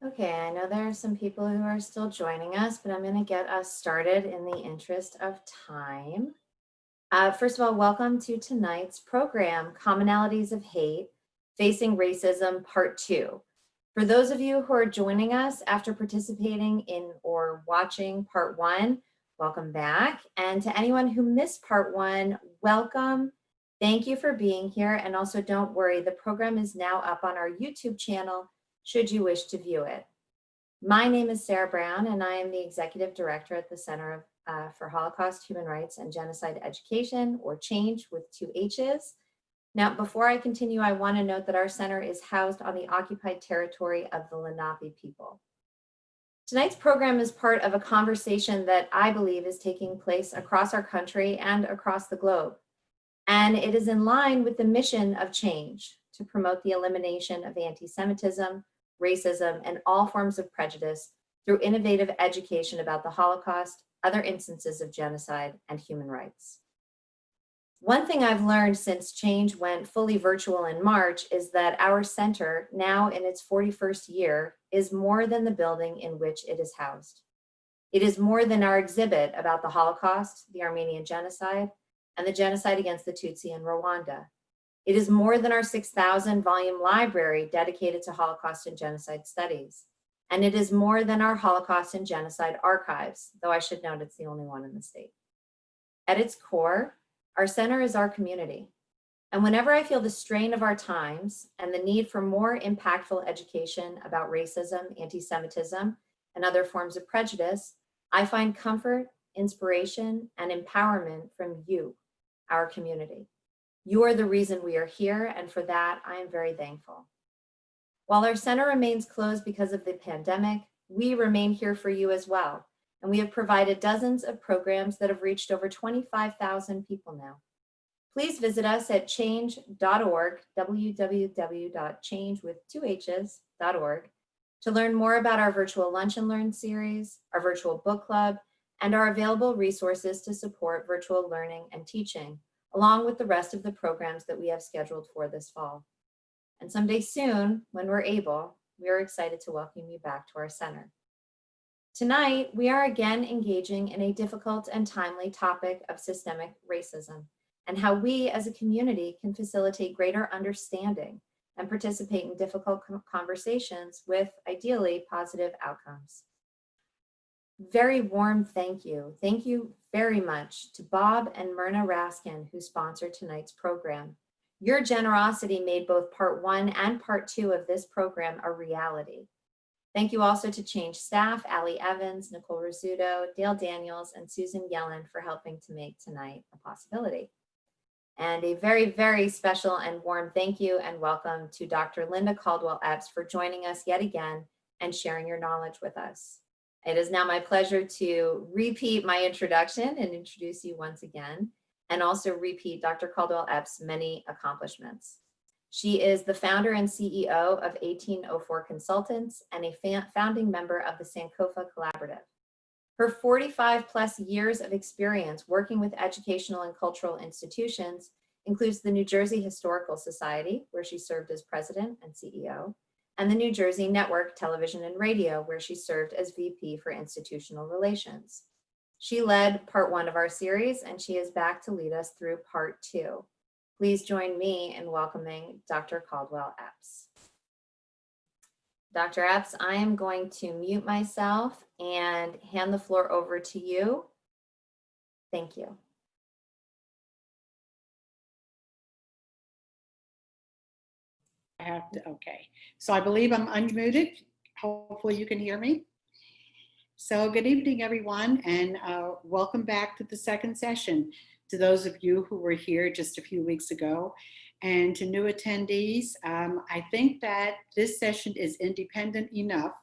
Okay, I know there are some people who are still joining us, but I'm going to get us started in the interest of time. First of all, welcome to tonight's program, Commonalities of Hate, Facing Racism, Part 2. For those of you who are joining us after participating in or watching Part 1, welcome back. And to anyone who missed Part 1, welcome. Thank you for being here. And also don't worry, the program is now up on our YouTube channel should you wish to view it. My name is Sarah Brown, and I am the Executive Director at the Center for Holocaust, Human Rights, and Genocide Education, or CHANGE with 2 H's. Now, before I continue, I want to note that our center is housed on the occupied territory of the Lenape people. Tonight's program is part of a conversation that I believe is taking place across our country and across the globe. And it is in line with the mission of CHANGE to promote the elimination of anti-Semitism, racism, and all forms of prejudice through innovative education about the Holocaust, other instances of genocide, and human rights. One thing I've learned since CHANGE went fully virtual in March is that our center, now in its 41st year, is more than the building in which it is housed. It is more than our exhibit about the Holocaust, the Armenian genocide, and the genocide against the Tutsi in Rwanda. It is more than our 6,000 volume library dedicated to Holocaust and genocide studies. And it is more than our Holocaust and genocide archives, though I should note it's the only one in the state. At its core, our center is our community. And whenever I feel the strain of our times and the need for more impactful education about racism, anti-Semitism, and other forms of prejudice, I find comfort, inspiration, and empowerment from you, our community. You are the reason we are here, and for that, I am very thankful. While our center remains closed because of the pandemic, we remain here for you as well, and we have provided dozens of programs that have reached over 25,000 people now. Please visit us at change.org, www.changewith2hs.org, to learn more about our virtual Lunch and Learn series, our virtual book club, and our available resources to support virtual learning and teaching, along with the rest of the programs that we have scheduled for this fall. And someday soon, when we're able, we are excited to welcome you back to our center. Tonight, we are again engaging in a difficult and timely topic of systemic racism and how we as a community can facilitate greater understanding and participate in difficult conversations with, ideally, positive outcomes. Very warm thank you. Thank you very much to Bob and Myrna Raskin, who sponsored tonight's program. Your generosity made both part 1 and part 2 of this program a reality. Thank you also to CHANGE staff, Allie Evans, Nicole Rizzuto, Dale Daniels, and Susan Yellen for helping to make tonight a possibility. And a very, very special and warm thank you and welcome to Dr. Linda Caldwell Epps for joining us yet again and sharing your knowledge with us. It is now my pleasure to repeat my introduction and introduce you once again, and also repeat Dr. Caldwell Epps' many accomplishments. She is the founder and CEO of 1804 Consultants and a founding member of the Sankofa Collaborative. Her 45+ years of experience working with educational and cultural institutions includes the New Jersey Historical Society, where she served as president and CEO, and the New Jersey Network Television and Radio, where she served as VP for Institutional Relations. She led part 1 of our series, and she is back to lead us through part 2. Please join me in welcoming Dr. Caldwell Epps. Dr. Epps, I am going to mute myself and hand the floor over to you. Thank you. Okay, so I believe I'm unmuted. Hopefully you can hear me. So good evening, everyone, and welcome back to the second session. To those of you who were here just a few weeks ago, and to new attendees, I think that this session is independent enough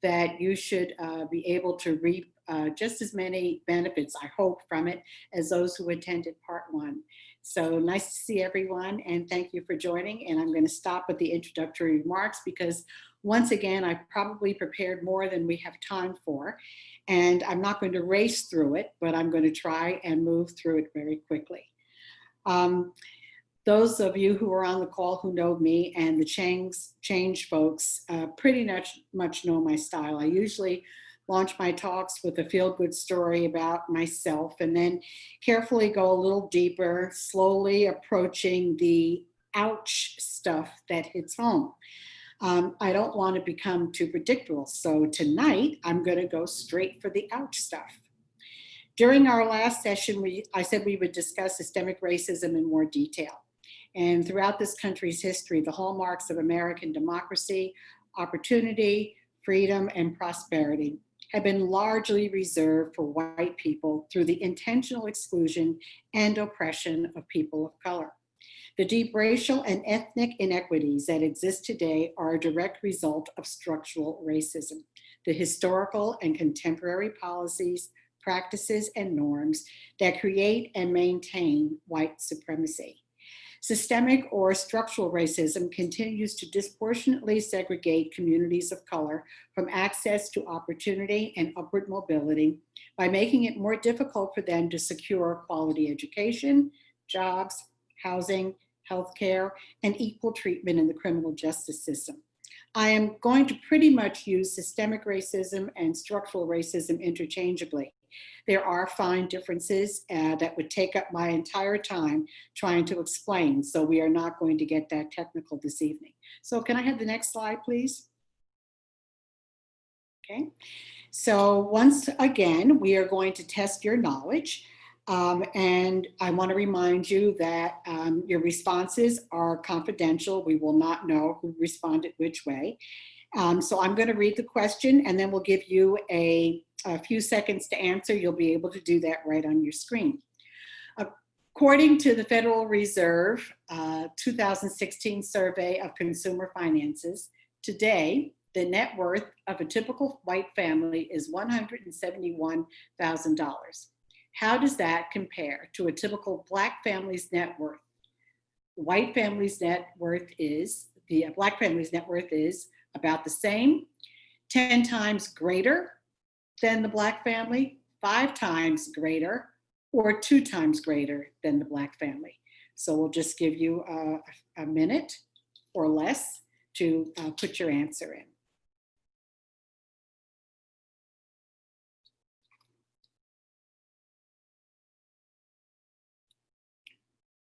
that you should be able to reap just as many benefits, I hope, from it as those who attended part 1. So nice to see everyone, and thank you for joining. And I'm going to stop with the introductory remarks because once again, I probably prepared more than we have time for. And I'm not going to race through it, but I'm going to try and move through it very quickly. Those of you who are on the call who know me and the change folks pretty much know my style. I usually launch my talks with a feel-good story about myself and then carefully go a little deeper, slowly approaching the ouch stuff that hits home. I don't want to become too predictable, so tonight I'm going to go straight for the ouch stuff. During our last session, I said we would discuss systemic racism in more detail. And throughout this country's history, the hallmarks of American democracy, opportunity, freedom, and prosperity have been largely reserved for white people through the intentional exclusion and oppression of people of color. The deep racial and ethnic inequities that exist today are a direct result of structural racism, the historical and contemporary policies, practices, and norms that create and maintain white supremacy. Systemic or structural racism continues to disproportionately segregate communities of color from access to opportunity and upward mobility by making it more difficult for them to secure quality education, jobs, housing, healthcare, and equal treatment in the criminal justice system. I am going to pretty much use systemic racism and structural racism interchangeably. There are fine differences that would take up my entire time trying to explain, so we are not going to get that technical this evening. So can I have the next slide, please? Okay, so once again, we are going to test your knowledge. And I want to remind you that your responses are confidential. We will not know who responded which way. So I'm going to read the question and then we'll give you a few seconds to answer. You'll be able to do that right on your screen. According to the Federal Reserve 2016 survey of consumer finances, today, the net worth of a typical white family is $171,000. How does that compare to a typical Black family's net worth? White family's net worth is, the Black family's net worth is about the same, 10 times greater than the Black family, 5 times greater, or 2 times greater than the Black family. So we'll just give you a minute or less to put your answer in.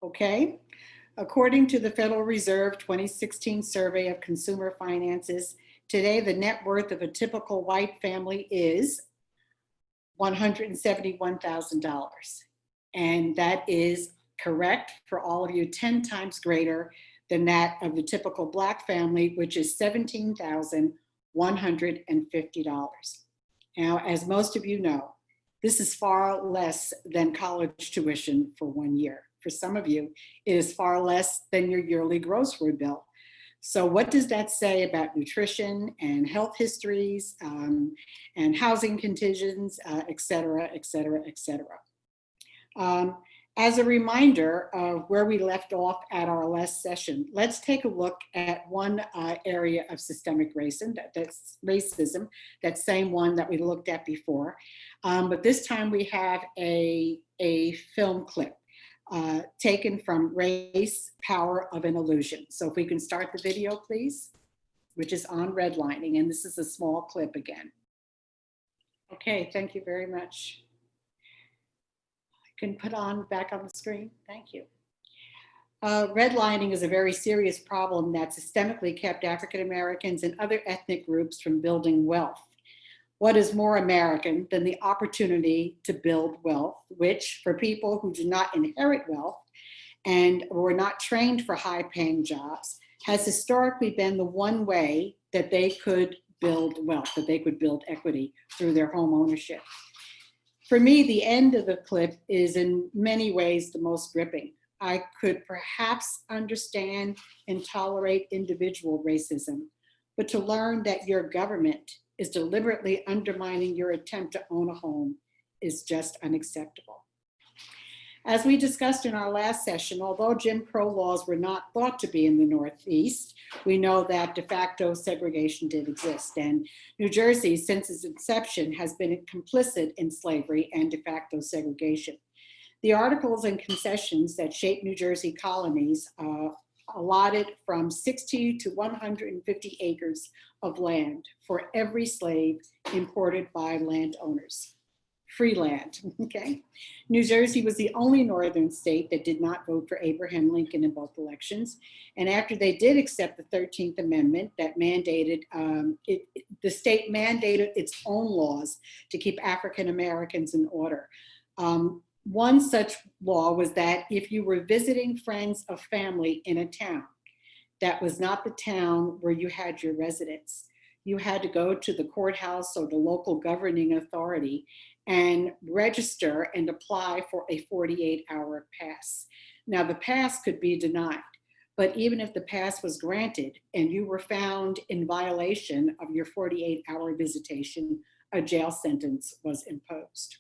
Okay, according to the Federal Reserve 2016 survey of consumer finances, today the net worth of a typical white family is $171,000. And that is correct for all of you, 10 times greater than that of the typical Black family, which is $17,150. Now, as most of you know, this is far less than college tuition for 1 year. For some of you, it is far less than your yearly grocery bill. So what does that say about nutrition and health histories and housing conditions, et cetera, et cetera, et cetera? As a reminder of where we left off at our last session, let's take a look at one area of systemic racism, that same one that we looked at before. But this time we have a film clip taken from Race, Power of an Illusion. So if we can start the video, please, which is on redlining, and this is a small clip again. Okay, thank you very much. Can put on back on the screen. Thank you. Redlining is a very serious problem that systemically kept African Americans and other ethnic groups from building wealth. What is more American than the opportunity to build wealth, which for people who do not inherit wealth and were not trained for high-paying jobs, has historically been the one way that they could build wealth, that they could build equity through their home ownership. For me, the end of the clip is in many ways the most gripping. I could perhaps understand and tolerate individual racism, but to learn that your government is deliberately undermining your attempt to own a home is just unacceptable. As we discussed in our last session, although Jim Crow laws were not thought to be in the Northeast, we know that de facto segregation did exist. And New Jersey, since its inception, has been complicit in slavery and de facto segregation. The articles and concessions that shaped New Jersey colonies allotted from 60 to 150 acres of land for every slave imported by landowners. Free land, okay? New Jersey was the only northern state that did not vote for Abraham Lincoln in both elections. And after they did accept the 13th Amendment that mandated, the state mandated its own laws to keep African Americans in order. One such law was that if you were visiting friends of family in a town that was not the town where you had your residence, you had to go to the courthouse or the local governing authority and register and apply for a 48-hour pass. Now, the pass could be denied, but even if the pass was granted and you were found in violation of your 48-hour visitation, a jail sentence was imposed.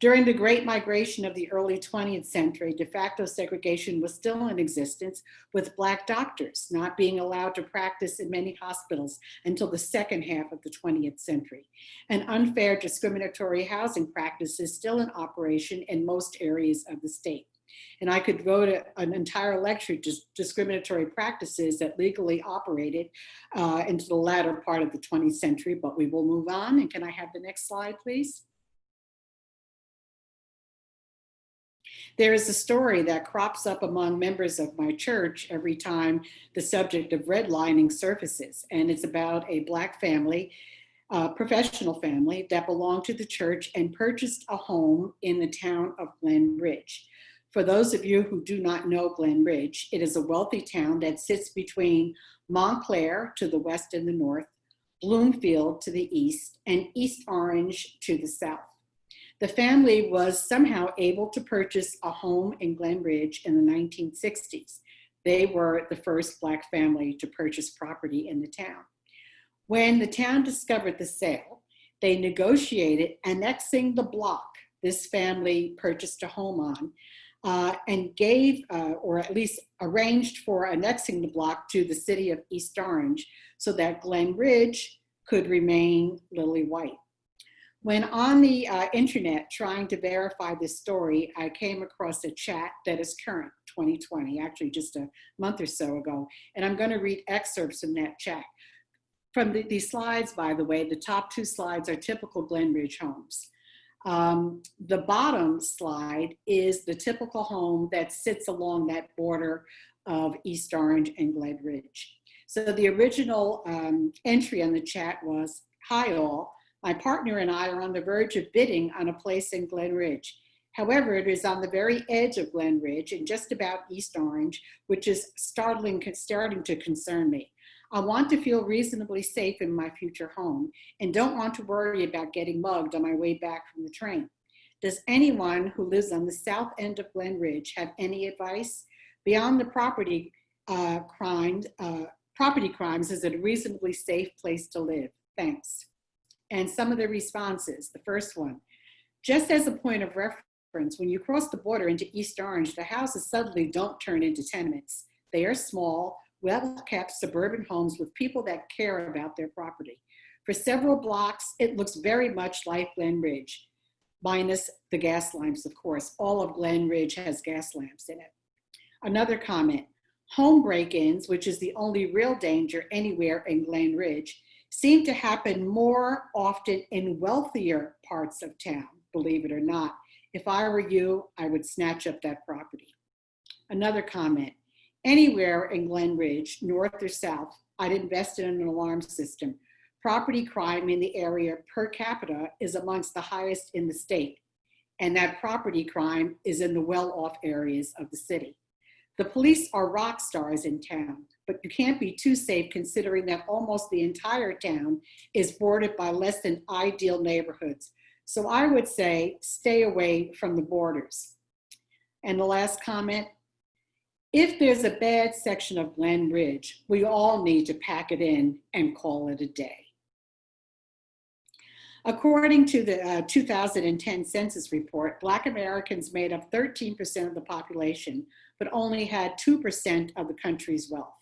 During the Great Migration of the early 20th century, de facto segregation was still in existence, with Black doctors not being allowed to practice in many hospitals until the second half of the 20th century. And unfair discriminatory housing practices still in operation in most areas of the state. And I could go to an entire lecture to discriminatory practices that legally operated into the latter part of the 20th century, but we will move on. And can I have the next slide, please? There is a story that crops up among members of my church every time the subject of redlining surfaces, and it's about a Black family, professional family that belonged to the church and purchased a home in the town of Glen Ridge. For those of you who do not know Glen Ridge, it is a wealthy town that sits between Montclair to the west and the north, Bloomfield to the east, and East Orange to the south. The family was somehow able to purchase a home in Glen Ridge in the 1960s. They were the first Black family to purchase property in the town. When the town discovered the sale, they negotiated annexing the block this family purchased a home on and gave, or at least arranged for annexing the block to the city of East Orange so that Glen Ridge could remain lily white. When on the internet trying to verify this story, I came across a chat that is current, 2020, actually just a month or so ago. And I'm going to read excerpts from that chat. From these slides, by the way, the top two slides are typical Glen Ridge homes. The bottom slide is the typical home that sits along that border of East Orange and Glen Ridge. So the original entry on the chat was, "Hi all. My partner and I are on the verge of bidding on a place in Glen Ridge. However, it is on the very edge of Glen Ridge and just about East Orange, which is starting to concern me. I want to feel reasonably safe in my future home and don't want to worry about getting mugged on my way back from the train. Does anyone who lives on the south end of Glen Ridge have any advice? Beyond the property crimes, is it a reasonably safe place to live? Thanks." And some of the responses. The first one, just as a point of reference, when you cross the border into East Orange, the houses suddenly don't turn into tenements. They are small, well-kept suburban homes with people that care about their property. For several blocks, it looks very much like Glen Ridge, minus the gas lamps, of course. All of Glen Ridge has gas lamps in it. Another comment, home break-ins, which is the only real danger anywhere in Glen Ridge, seem to happen more often in wealthier parts of town, believe it or not. If I were you, I would snatch up that property. Another comment, anywhere in Glen Ridge, north or south, I'd invest in an alarm system. Property crime in the area per capita is amongst the highest in the state, and that property crime is in the well-off areas of the city. The police are rock stars in town, but you can't be too safe considering that almost the entire town is bordered by less than ideal neighborhoods. So I would say stay away from the borders. And the last comment, if there's a bad section of Glen Ridge, we all need to pack it in and call it a day. According to the 2010 census report, Black Americans made up 13% of the population, but only had 2% of the country's wealth.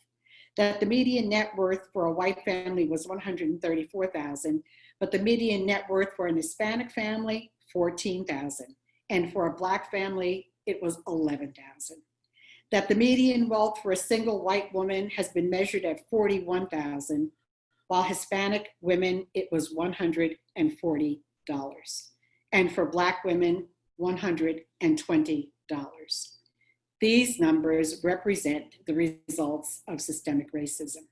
That the median net worth for a white family was $134,000, but the median net worth for an Hispanic family, $14,000. and for a Black family, it was 11,000. That the median wealth for a single white woman has been measured at 41,000, while Hispanic women, it was $140. And for Black women, $120. These numbers represent the results of systemic racism.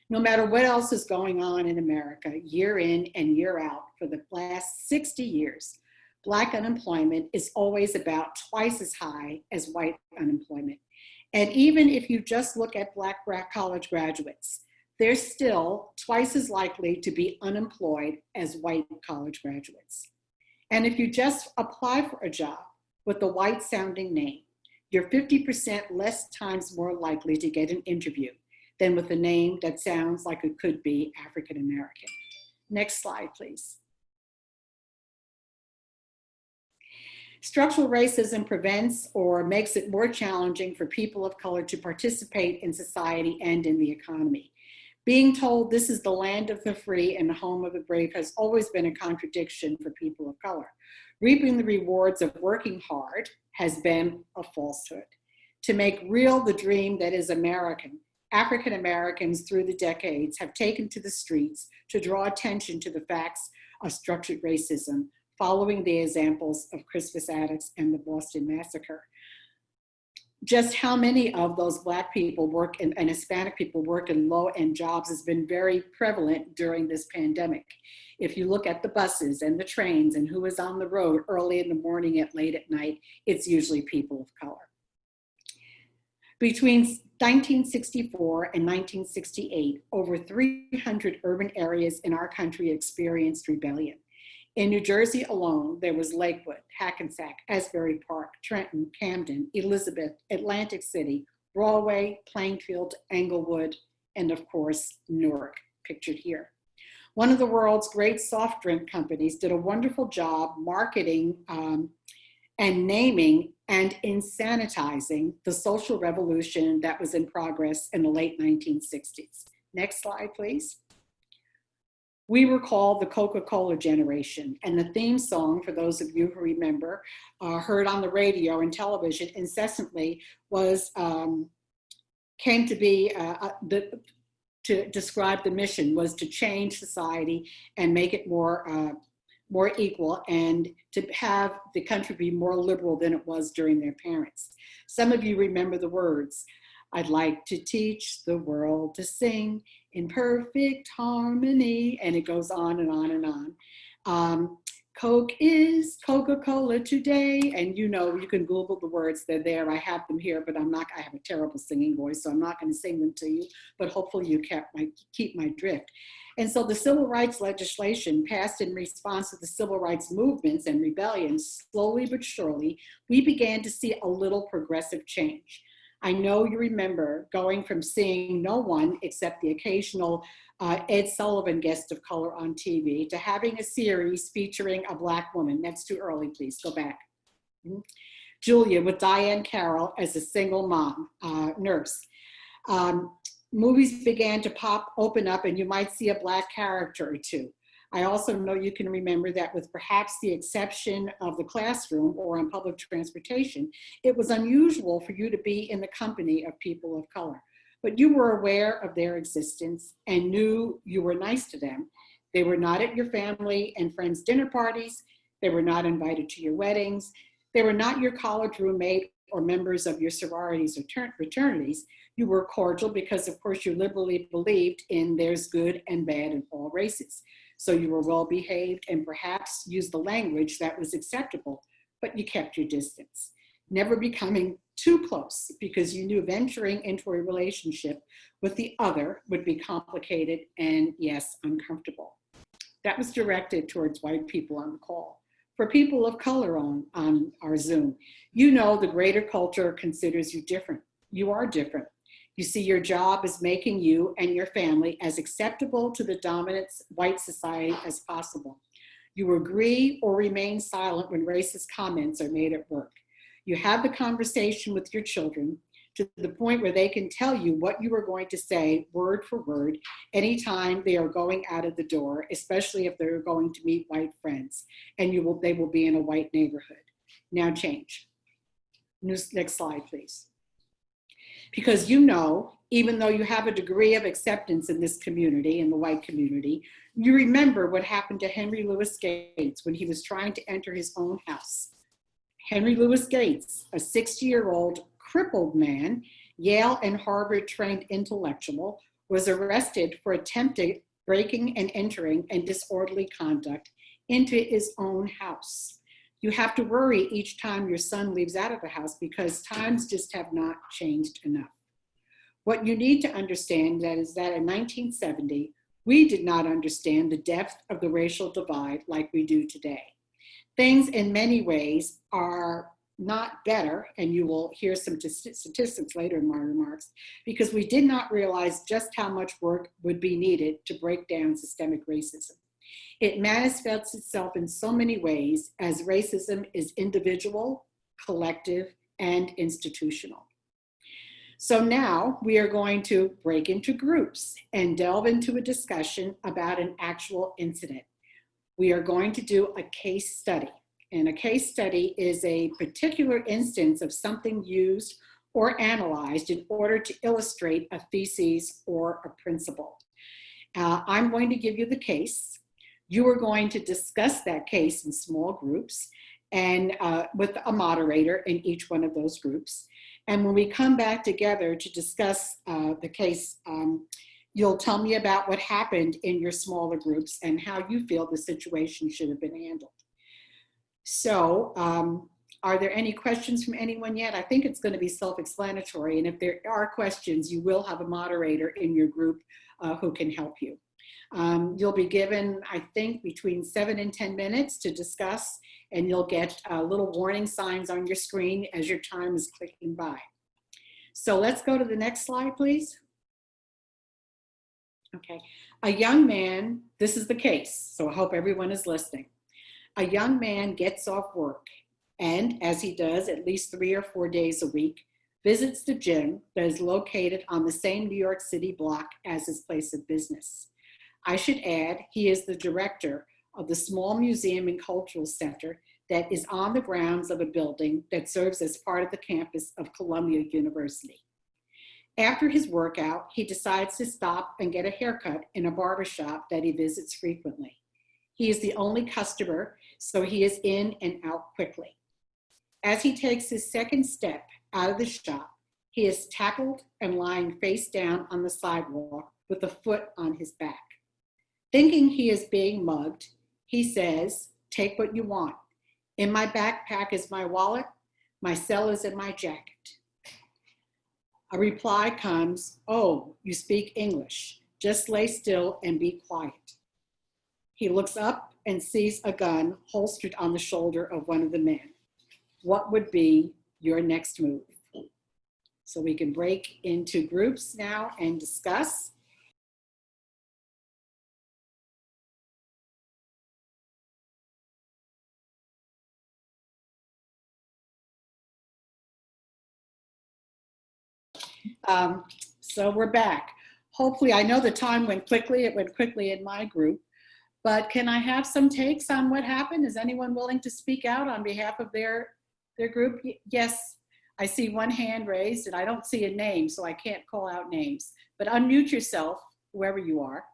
No matter what else is going on in America, year in and year out, for the last 60 years, Black unemployment is always about twice as high as white unemployment. And even if you just look at Black college graduates, they're still twice as likely to be unemployed as white college graduates. And if you just apply for a job with a white sounding name, you're 50% less times more likely to get an interview than with a name that sounds like it could be African American. Next slide, please. Structural racism prevents or makes it more challenging for people of color to participate in society and in the economy. Being told this is the land of the free and the home of the brave has always been a contradiction for people of color. Reaping the rewards of working hard has been a falsehood. To make real the dream that is American, African Americans through the decades have taken to the streets to draw attention to the facts of structured racism, following the examples of Crispus Attucks and the Boston Massacre. Just how many of those Black people work and Hispanic people work in low-end jobs has been very prevalent during this pandemic. If you look at the buses and the trains and who is on the road early in the morning and late at night, it's usually people of color. Between 1964 and 1968, over 300 urban areas in our country experienced rebellion. In New Jersey alone, there was Lakewood, Hackensack, Asbury Park, Trenton, Camden, Elizabeth, Atlantic City, Broadway, Plainfield, Englewood, and of course, Newark, pictured here. One of the world's great soft drink companies did a wonderful job marketing and naming and insanitizing the social revolution that was in progress in the late 1960s. Next slide, please. We were called the Coca-Cola generation, and the theme song, for those of you who remember, heard on the radio and television incessantly, was came to be to describe the mission was to change society and make it more equal, and to have the country be more liberal than it was during their parents. Some of you remember the words, "I'd like to teach the world to sing in perfect harmony," and it goes on and on and on. Coke is Coca-Cola today, and you know, you can Google the words, they're there, I have them here, but I have a terrible singing voice, so I'm not gonna sing them to you, but hopefully you keep my drift. And so the civil rights legislation passed in response to the civil rights movements and rebellions, slowly but surely, we began to see a little progressive change. I know you remember going from seeing no one except the occasional Ed Sullivan guest of color on TV to having a series featuring a Black woman. That's too early, please, go back. Julia with Diane Carroll as a single mom, nurse. Movies began to open up, and you might see a Black character or two. I also know you can remember that with perhaps the exception of the classroom or on public transportation, it was unusual for you to be in the company of people of color. But you were aware of their existence and knew you were nice to them. They were not at your family and friends' dinner parties. They were not invited to your weddings. They were not your college roommate or members of your sororities or fraternities. You were cordial because, of course, you liberally believed in there's good and bad in all races. So you were well behaved and perhaps used the language that was acceptable, but you kept your distance, never becoming too close because you knew venturing into a relationship with the other would be complicated and, yes, uncomfortable. That was directed towards white people on the call. For people of color on our Zoom, you know the greater culture considers you different. You are different. You see your job as making you and your family as acceptable to the dominant white society as possible. You agree or remain silent when racist comments are made at work. You have the conversation with your children to the point where they can tell you what you are going to say word for word anytime they are going out of the door, especially if they're going to meet white friends and they will be in a white neighborhood. Now change. Next slide, please. Because you know, even though you have a degree of acceptance in this community, in the white community, you remember what happened to Henry Louis Gates when he was trying to enter his own house. Henry Louis Gates, a 60-year-old crippled man, Yale and Harvard trained intellectual, was arrested for attempted breaking and entering and disorderly conduct into his own house. You have to worry each time your son leaves out of the house because times just have not changed enough. What you need to understand is that in 1970, we did not understand the depth of the racial divide like we do today. Things in many ways are not better, and you will hear some statistics later in my remarks, because we did not realize just how much work would be needed to break down systemic racism. It manifests itself in so many ways, as racism is individual, collective, and institutional. So now we are going to break into groups and delve into a discussion about an actual incident. We are going to do a case study. And a case study is a particular instance of something used or analyzed in order to illustrate a thesis or a principle. I'm going to give you the case. You are going to discuss that case in small groups and with a moderator in each one of those groups. And when we come back together to discuss the case, you'll tell me about what happened in your smaller groups and how you feel the situation should have been handled. So are there any questions from anyone yet? I think it's going to be self-explanatory. And if there are questions, you will have a moderator in your group who can help you. You'll be given, I think, between 7 and 10 minutes to discuss, and you'll get little warning signs on your screen as your time is clicking by. So let's go to the next slide, please. Okay, a young man, this is the case, so I hope everyone is listening. A young man gets off work and, as he does at least 3 or 4 days a week, visits the gym that is located on the same New York City block as his place of business. I should add, he is the director of the small museum and cultural center that is on the grounds of a building that serves as part of the campus of Columbia University. After his workout, he decides to stop and get a haircut in a barbershop that he visits frequently. He is the only customer, so he is in and out quickly. As he takes his second step out of the shop, he is tackled and lying face down on the sidewalk with a foot on his back. Thinking he is being mugged, he says, "Take what you want. In my backpack is my wallet. My cell is in my jacket." A reply comes, "Oh, you speak English. Just lay still and be quiet." He looks up and sees a gun holstered on the shoulder of one of the men. What would be your next move? So we can break into groups now and discuss. So we're back. Hopefully, I know the time went quickly. It went quickly in my group. But can I have some takes on what happened? Is anyone willing to speak out on behalf of their group? Yes, I see one hand raised, and I don't see a name, so I can't call out names. But unmute yourself, whoever you are.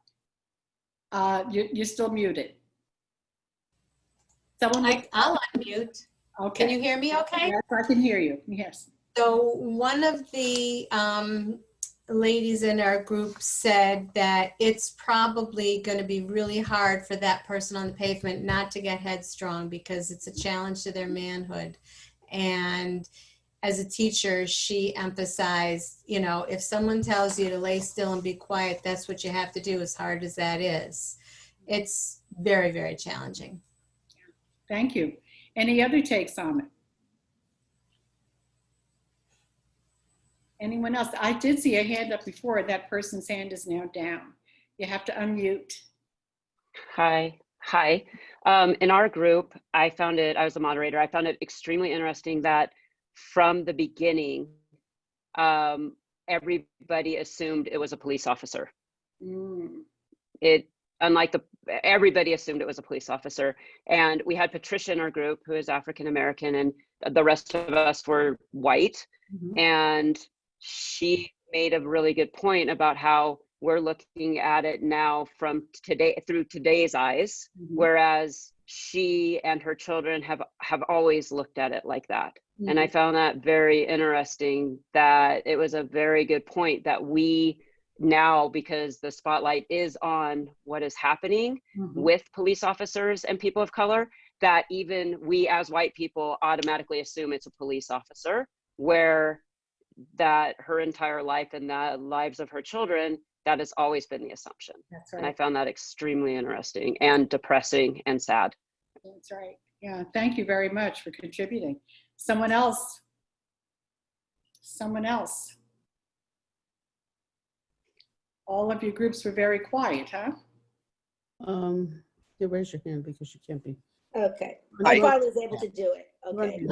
You're still muted. Someone? I'll unmute. Okay. Can you hear me okay? Yes, I can hear you. Yes. So one of the ladies in our group said that it's probably going to be really hard for that person on the pavement not to get headstrong because it's a challenge to their manhood. And as a teacher, she emphasized, you know, if someone tells you to lay still and be quiet, that's what you have to do, as hard as that is. It's very, very challenging. Thank you. Any other takes on it? Anyone else? I did see a hand up before. That person's hand is now down. You have to unmute. Hi. In our group, I was a moderator, I found it extremely interesting that from the beginning, everybody assumed it was a police officer. unlike everybody assumed it was a police officer. And we had Patricia in our group who is African American, and the rest of us were white. Mhm. And she made a really good point about how we're looking at it now from today through today's eyes, Mhm. whereas she and her children have always looked at it like that. And I found that very interesting, that it was a very good point that we now, because the spotlight is on what is happening with police officers and people of color, that even we as white people automatically assume it's a police officer, where that her entire life and the lives of her children, that has always been the assumption. That's And I right. found that extremely interesting and depressing and sad. That's right. Yeah, thank you very much for contributing. Someone else? Someone else? All of your groups were very quiet, huh? You raise your hand because you can't be. Okay, Hi. I finally was able to do it. Okay.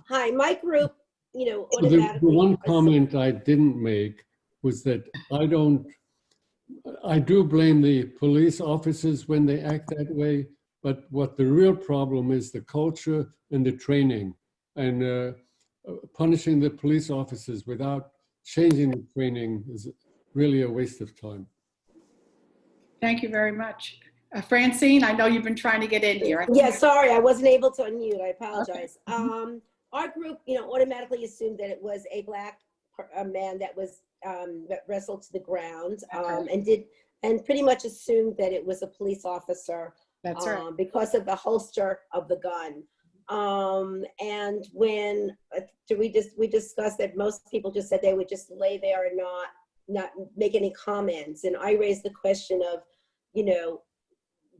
Hi, my group, you know, The automatically. one comment I didn't make was that I do blame the police officers when they act that way, but what the real problem is the culture and the training, and punishing the police officers without changing the training is really a waste of time. Thank you very much. Francine, I know you've been trying to get in here. Yeah, sorry, I wasn't able to unmute. I apologize. Our group, you know, automatically assumed that it was a black man that was wrestled to the ground, and pretty much assumed that it was a police officer. That's right. Because of the holster of the gun. And when we discussed that most people just said they would just lay there and not make any comments. And I raised the question of, you know,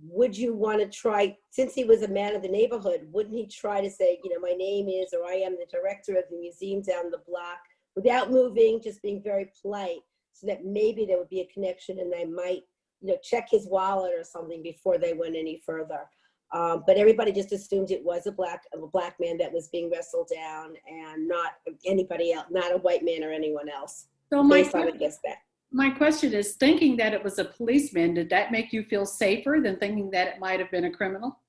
would you want to try, since he was a man of the neighborhood, wouldn't he try to say, you know, my name is, or I am the director of the museum down the block, without moving, just being very polite, so that maybe there would be a connection and they might, you know, check his wallet or something before they went any further. But everybody just assumed it was a black man that was being wrestled down, and not anybody else, not a white man or anyone else. So Based on, I guess, that. my question is, thinking that it was a policeman, did that make you feel safer than thinking that it might have been a criminal?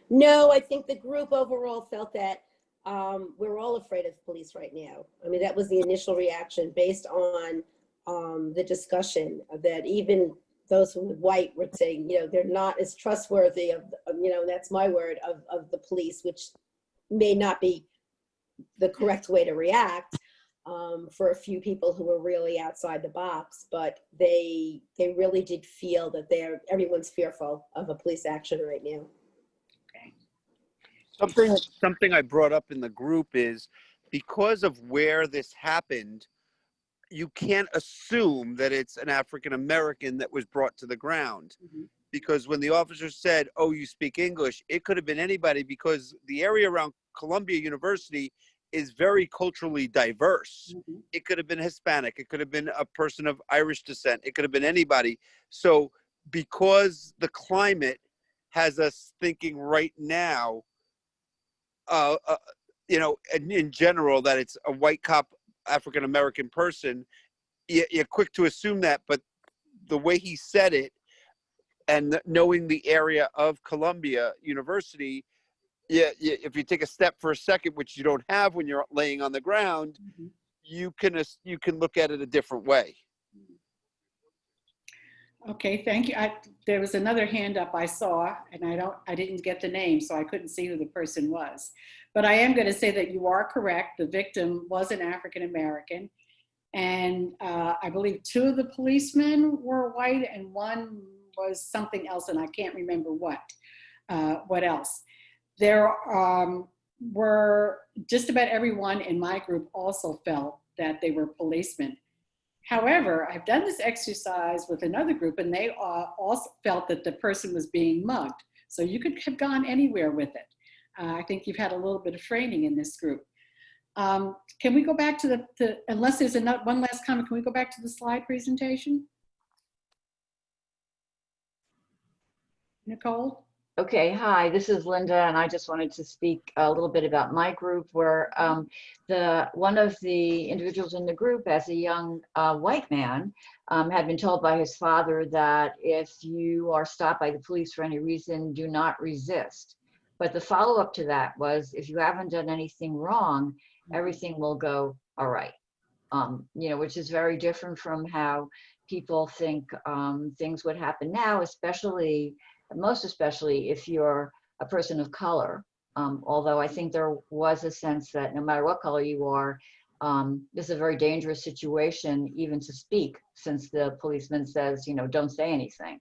No, I think the group overall felt that we're all afraid of police right now. I mean, that was the initial reaction based on the discussion, that even those who were white were saying, you know, they're not as trustworthy of, you know, that's my word, of the police, which may not be the correct way to react for a few people who were really outside the box, but they really did feel that everyone's fearful of a police action right now. Something I brought up in the group is, because of where this happened, you can't assume that it's an African American that was brought to the ground. Because when the officer said, "Oh, you speak English," it could have been anybody, because the area around Columbia University is very culturally diverse. It could have been Hispanic. It could have been a person of Irish descent. It could have been anybody. So because the climate has us thinking right now, you know, in general, that it's a white cop, African American person, you're quick to assume that. But the way he said it, and knowing the area of Columbia University, if you take a step for a second, which you don't have when you're laying on the ground, you can look at it a different way. Okay, thank you. There was another hand up I saw, and I didn't get the name, so I couldn't see who the person was. But I am going to say that you are correct. The victim was an African American, and I believe 2 of the policemen were white, and 1 was something else, and I can't remember what else. There were just about everyone in my group also felt that they were policemen. However, I've done this exercise with another group, and they also felt that the person was being mugged. So you could have gone anywhere with it. I think you've had a little bit of training in this group. Can we go back to unless there's one last comment, can we go back to the slide presentation? Nicole? Okay, hi, this is Linda, and I just wanted to speak a little bit about my group where one of the individuals in the group as a young white man had been told by his father that if you are stopped by the police for any reason, do not resist. But the follow-up to that was if you haven't done anything wrong, everything will go all right. You know, which is very different from how people think things would happen now, most especially if you're a person of color. Although I think there was a sense that no matter what color you are, this is a very dangerous situation even to speak, since the policeman says, you know, don't say anything.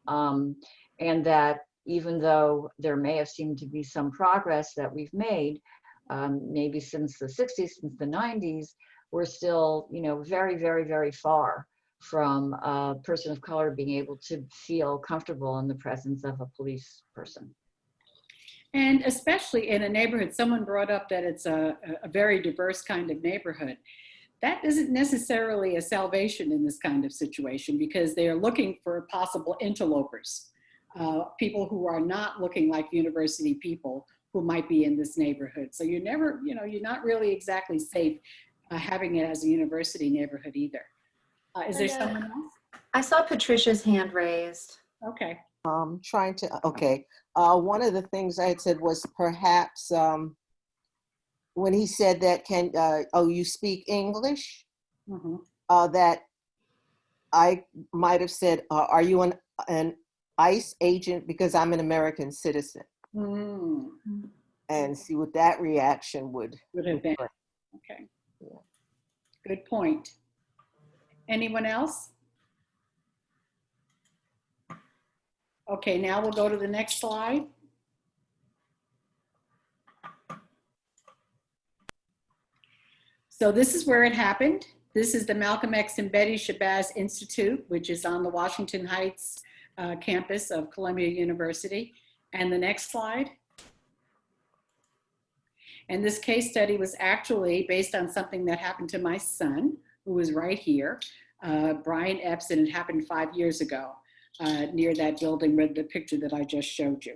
And that even though there may have seemed to be some progress that we've made, maybe since the 60s, since the 90s, we're still, you know, very, very, very far from a person of color being able to feel comfortable in the presence of a police person. And especially in a neighborhood, someone brought up that it's a very diverse kind of neighborhood. That isn't necessarily a salvation in this kind of situation, because they are looking for possible interlopers, people who are not looking like university people who might be in this neighborhood. So you're never, you know, you're not really exactly safe having it as a university neighborhood either. Is there someone else? I saw Patricia's hand raised. Okay. Trying to, okay. One of the things I had said was perhaps when he said that, oh, you speak English? Mm-hmm. That I might have said, are you an ICE agent? Because I'm an American citizen. Mm. And see what that reaction would have been. Okay. Yeah. Good point. Anyone else? Okay, now we'll go to the next slide. So this is where it happened. This is the Malcolm X and Betty Shabazz Institute, which is on the Washington Heights campus of Columbia University. And the next slide. And this case study was actually based on something that happened to my son, who was right here, Brian Epps, and it happened 5 years ago near that building with the picture that I just showed you.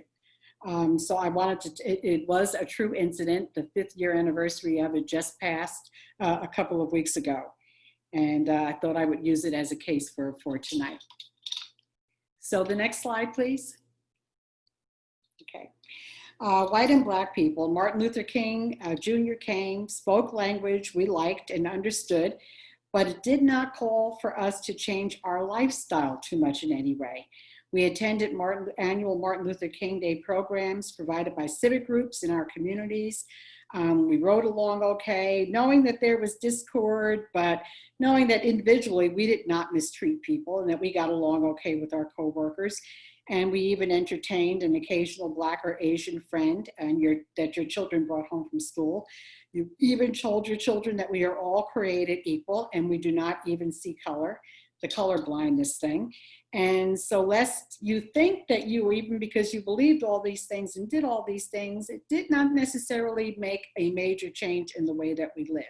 So I wanted to, it was a true incident. The 5th year anniversary of it just passed a couple of weeks ago. And I thought I would use it as a case for tonight. So the next slide, please. Okay. White and Black people, Martin Luther King Jr. came, spoke language we liked and understood, but it did not call for us to change our lifestyle too much in any way. We attended annual Martin Luther King Day programs provided by civic groups in our communities. We rode along okay, knowing that there was discord, but knowing that individually we did not mistreat people and that we got along okay with our coworkers. And we even entertained an occasional Black or Asian friend that your children brought home from school. You even told your children that we are all created equal and we do not even see color, the color blindness thing. And so lest you think that you, even because you believed all these things and did all these things, it did not necessarily make a major change in the way that we live.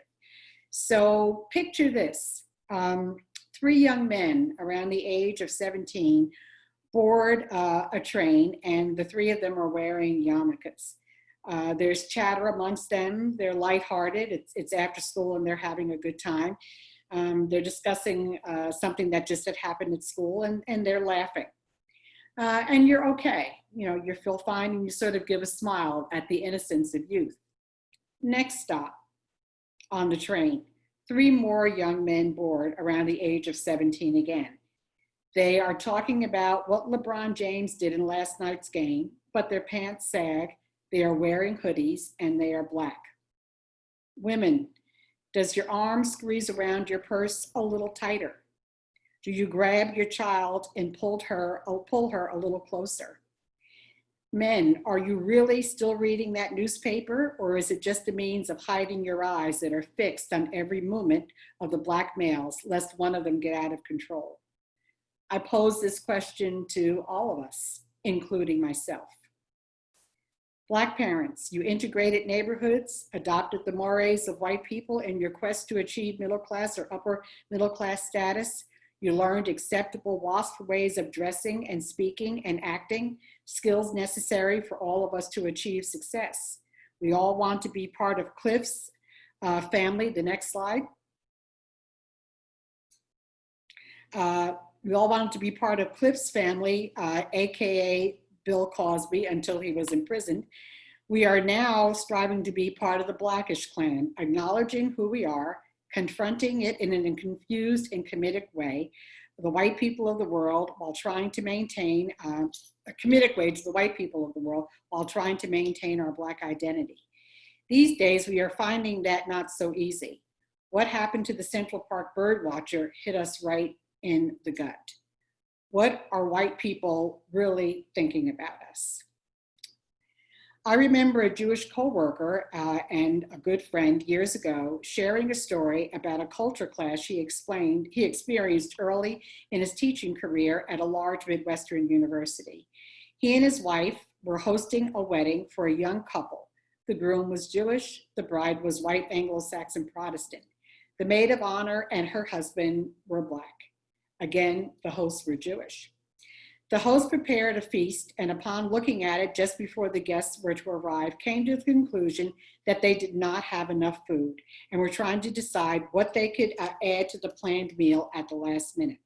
So picture this, 3 young men around the age of 17 board a train, and the 3 of them are wearing yarmulkes. There's chatter amongst them. They're lighthearted. It's after school and they're having a good time. They're discussing something that just had happened at school, and they're laughing. And you're okay. You know, you feel fine and you sort of give a smile at the innocence of youth. Next stop on the train, 3 more young men board around the age of 17 again. They are talking about what LeBron James did in last night's game, but their pants sag, they are wearing hoodies, and they are Black. Women, does your arm squeeze around your purse a little tighter? Do you grab your child and pull her a little closer? Men, are you really still reading that newspaper, or is it just a means of hiding your eyes that are fixed on every movement of the Black males, lest one of them get out of control? I pose this question to all of us, including myself. Black parents, you integrated neighborhoods, adopted the mores of white people in your quest to achieve middle class or upper middle class status. You learned acceptable WASP ways of dressing and speaking and acting, skills necessary for all of us to achieve success. We all want to be part of Cliff's family. The next slide. We all wanted to be part of Cliff's family, AKA Bill Cosby, until he was imprisoned. We are now striving to be part of the Blackish clan, acknowledging who we are, confronting it in a confused and comedic way, the white people of the world, while trying to maintain a comedic way to the white people of the world, while trying to maintain our Black identity. These days, we are finding that not so easy. What happened to the Central Park bird watcher hit us right in the gut. What are white people really thinking about us? I remember a Jewish coworker and a good friend years ago sharing a story about a culture clash he experienced early in his teaching career at a large Midwestern university. He and his wife were hosting a wedding for a young couple. The groom was Jewish, the bride was white Anglo-Saxon Protestant. The maid of honor and her husband were Black. Again, the hosts were Jewish. The host prepared a feast, and upon looking at it just before the guests were to arrive, came to the conclusion that they did not have enough food and were trying to decide what they could add to the planned meal at the last minute.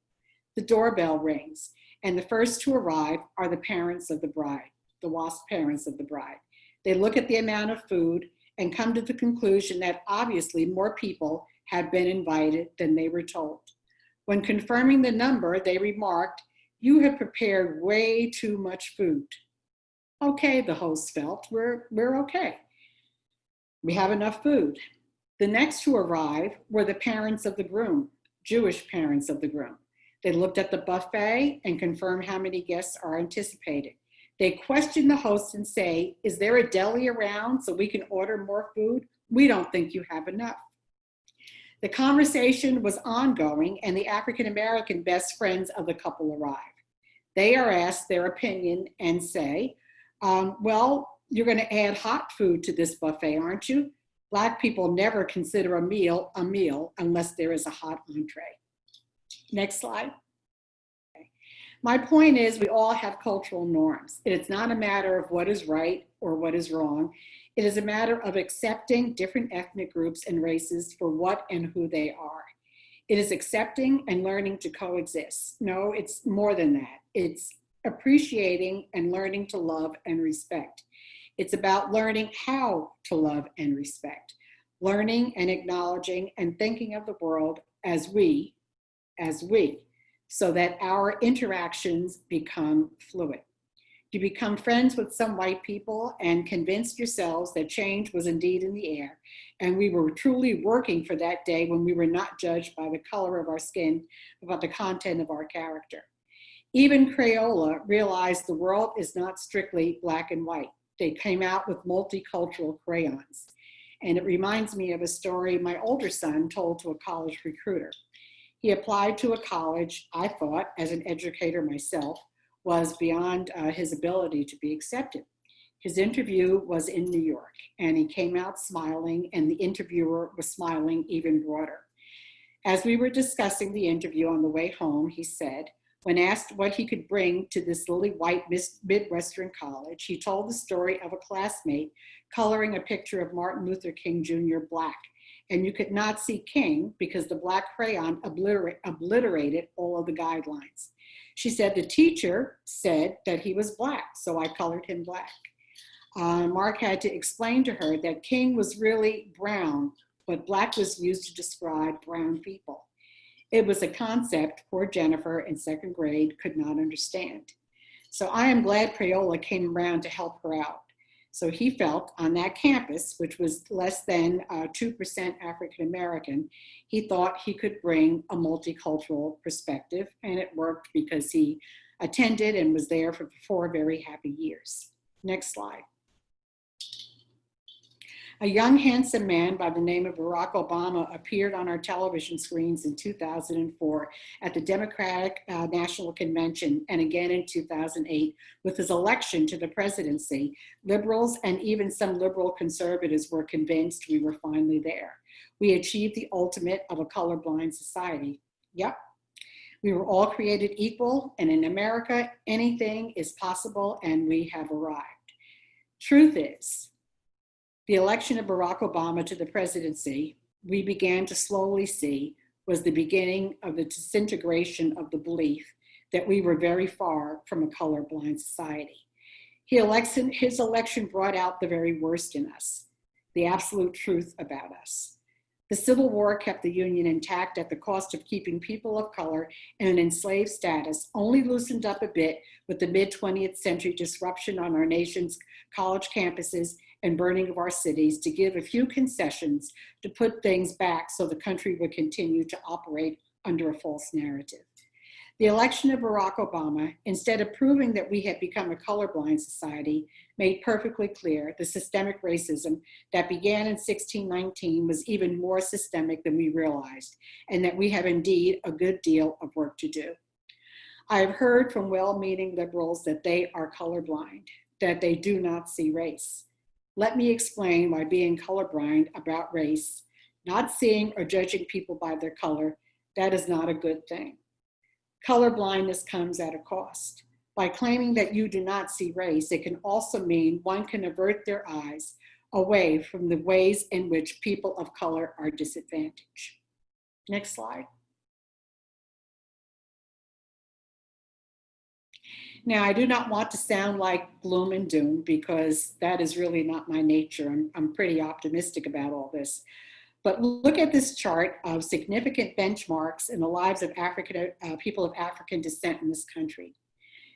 The doorbell rings, and the first to arrive are the parents of the bride, the WASP parents of the bride. They look at the amount of food and come to the conclusion that obviously more people have been invited than they were told. When confirming the number, they remarked, "You have prepared way too much food." Okay, the host felt, we're okay. We have enough food. The next to arrive were the parents of the groom, Jewish parents of the groom. They looked at the buffet and confirmed how many guests are anticipated. They question the host and say, "Is there a deli around so we can order more food? We don't think you have enough." The conversation was ongoing, and the African-American best friends of the couple arrived. They are asked their opinion and say, well, you're going to add hot food to this buffet, aren't you? Black people never consider a meal unless there is a hot entree. Next slide. My point is we all have cultural norms. It's not a matter of what is right or what is wrong. It is a matter of accepting different ethnic groups and races for what and who they are. It is accepting and learning to coexist. No, it's more than that. It's appreciating and learning to love and respect. It's about learning how to love and respect, learning and acknowledging and thinking of the world as we, so that our interactions become fluid. You become friends with some white people and convinced yourselves that change was indeed in the air, and we were truly working for that day when we were not judged by the color of our skin, but the content of our character. Even Crayola realized the world is not strictly black and white. They came out with multicultural crayons. And it reminds me of a story my older son told to a college recruiter. He applied to a college I thought, as an educator myself, was beyond his ability to be accepted. His interview was in New York, and he came out smiling, and the interviewer was smiling even broader. As we were discussing the interview on the way home, he said, when asked what he could bring to this lily white Midwestern college, he told the story of a classmate coloring a picture of Martin Luther King Jr. Black. And you could not see King because the black crayon obliterated all of the guidelines. She said the teacher said that he was Black, so I colored him Black. Mark had to explain to her that King was really brown, but Black was used to describe brown people. It was a concept poor Jennifer in second grade could not understand. So I am glad Crayola came around to help her out. So he felt on that campus, which was less than 2% African American, he thought he could bring a multicultural perspective, and it worked because he attended and was there for 4 very happy years. Next slide. A young, handsome man by the name of Barack Obama appeared on our television screens in 2004 at the Democratic National Convention and again in 2008 with his election to the presidency. Liberals and even some liberal conservatives were convinced we were finally there. We achieved the ultimate of a colorblind society. Yep. We were all created equal, and in America, anything is possible, and we have arrived. Truth is, the election of Barack Obama to the presidency, we began to slowly see, was the beginning of the disintegration of the belief that we were very far from a colorblind society. His election brought out the very worst in us, the absolute truth about us. The Civil War kept the Union intact at the cost of keeping people of color in an enslaved status, only loosened up a bit with the mid-20th century disruption on our nation's college campuses and burning of our cities to give a few concessions to put things back so the country would continue to operate under a false narrative. The election of Barack Obama, instead of proving that we had become a colorblind society, made perfectly clear the systemic racism that began in 1619 was even more systemic than we realized, and that we have indeed a good deal of work to do. I have heard from well-meaning liberals that they are colorblind, that they do not see race. Let me explain why being colorblind about race, not seeing or judging people by their color, that is not a good thing. Colorblindness comes at a cost. By claiming that you do not see race, it can also mean one can avert their eyes away from the ways in which people of color are disadvantaged. Next slide. Now, I do not want to sound like gloom and doom because that is really not my nature. I'm pretty optimistic about all this. But look at this chart of significant benchmarks in the lives of people of African descent in this country.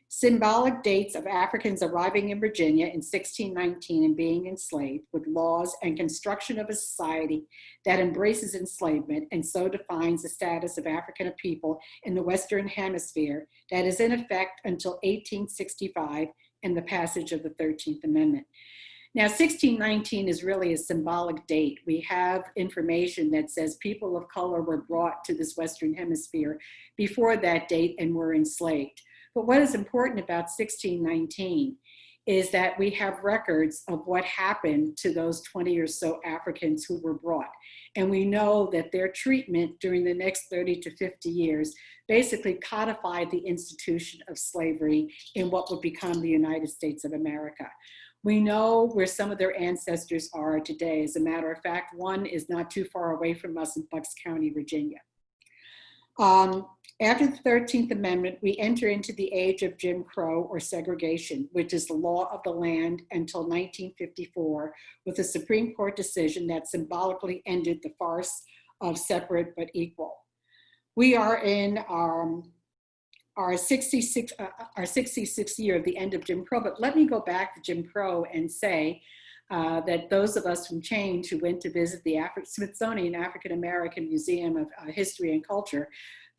Symbolic dates of Africans arriving in Virginia in 1619 and being enslaved, with laws and construction of a society that embraces enslavement and so defines the status of African people in the Western Hemisphere that is in effect until 1865 and the passage of the 13th Amendment. Now, 1619 is really a symbolic date. We have information that says people of color were brought to this Western Hemisphere before that date and were enslaved. But what is important about 1619 is that we have records of what happened to those 20 or so Africans who were brought. And we know that their treatment during the next 30 to 50 years basically codified the institution of slavery in what would become the United States of America. We know where some of their ancestors are today. As a matter of fact, one is not too far away from us in Bucks County, Virginia. After the 13th Amendment, we enter into the age of Jim Crow or segregation, which is the law of the land until 1954, with a Supreme Court decision that symbolically ended the farce of separate but equal. We are in our 66th year of the end of Jim Crow, but let me go back to Jim Crow and say that those of us from Change who went to visit the Smithsonian African American Museum of History and Culture